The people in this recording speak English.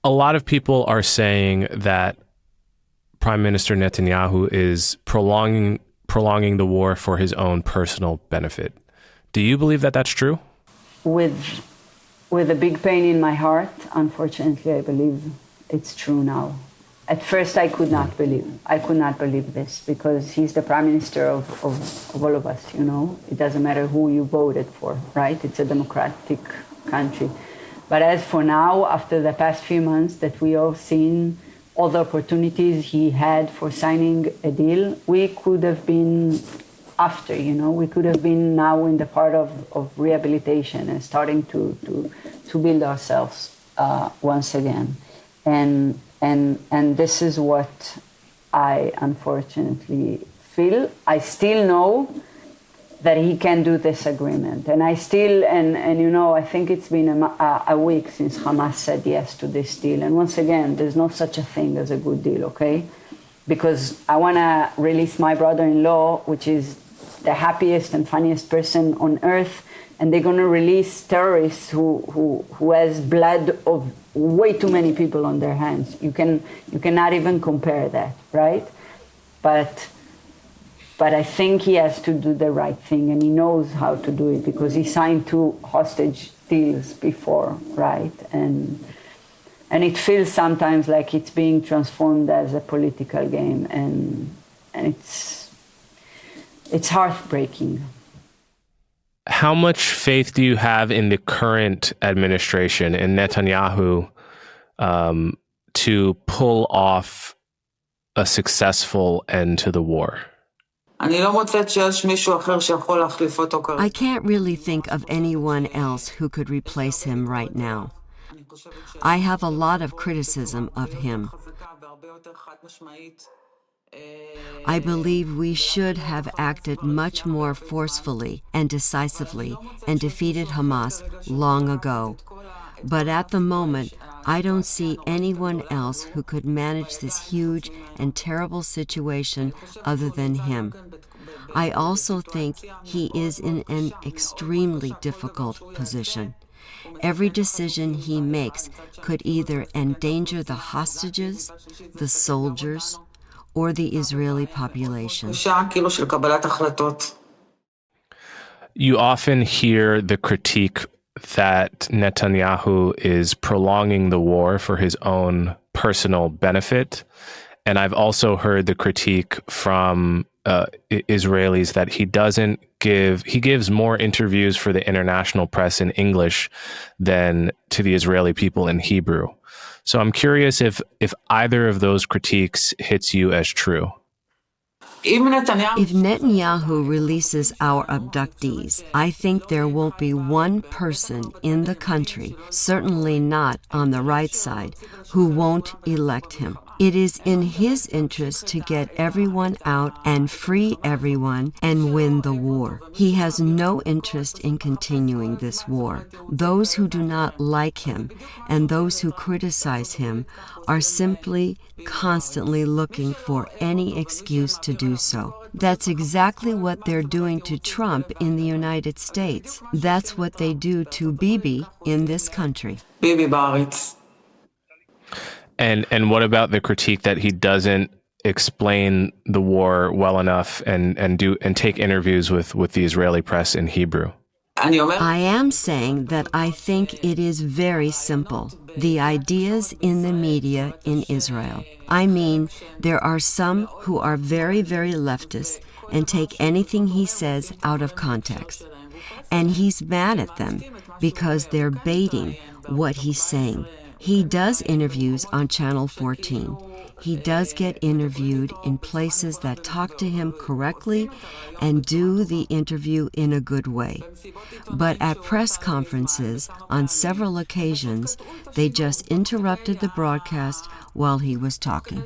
A lot of people are saying that Prime Minister Netanyahu is prolonging the war for his own personal benefit. Do you believe that that's true? With a big pain in my heart, unfortunately, I believe it's true now. At first, I could not believe this, because he's the prime minister of all of us, you know. It doesn't matter who you voted for, right? It's a democratic country. But as for now, after the past few months that we all seen all the opportunities he had for signing a deal, we could have been after, you know. We could have been now in the part of rehabilitation and starting to build ourselves once again. And this is what I unfortunately feel. I still know that he can do this agreement. And I still, and you know, I think it's been a week since Hamas said yes to this deal. And once again, there's no such a thing as a good deal, okay? Because I want to release my brother-in-law, which is the happiest and funniest person on earth, and they're going to release terrorists who has blood of way too many people on their hands. You cannot even compare that, right? But I think he has to do the right thing, and he knows how to do it because he signed 2 hostage deals before, right? And it feels sometimes like it's being transformed as a political game, and it's heartbreaking. How much faith do you have in the current administration, in Netanyahu, to pull off a successful end to the war? I can't really think of anyone else who could replace him right now. I have a lot of criticism of him. I believe we should have acted much more forcefully and decisively and defeated Hamas long ago. But at the moment, I don't see anyone else who could manage this huge and terrible situation other than him. I also think he is in an extremely difficult position. Every decision he makes could either endanger the hostages, the soldiers, or the Israeli population. You often hear the critique that Netanyahu is prolonging the war for his own personal benefit. And I've also heard the critique from Israelis that he gives more interviews for the international press in English than to the Israeli people in Hebrew. So I'm curious if either of those critiques hits you as true. If Netanyahu releases our abductees, I think there won't be one person in the country, certainly not on the right side, who won't elect him. It is in his interest to get everyone out and free everyone and win the war. He has no interest in continuing this war. Those who do not like him and those who criticize him are simply constantly looking for any excuse to do so. That's exactly what they're doing to Trump in the United States. That's what they do to Bibi in this country. Bibi Baritz. And what about the critique that he doesn't explain the war well enough and take interviews with the Israeli press in Hebrew? I am saying that I think it is very simple. The ideas in the media in Israel. I mean, there are some who are very, very leftist and take anything he says out of context. And he's mad at them because they're baiting what he's saying. He does interviews on Channel 14. He does get interviewed in places that talk to him correctly and do the interview in a good way. But at press conferences, on several occasions, they just interrupted the broadcast while he was talking.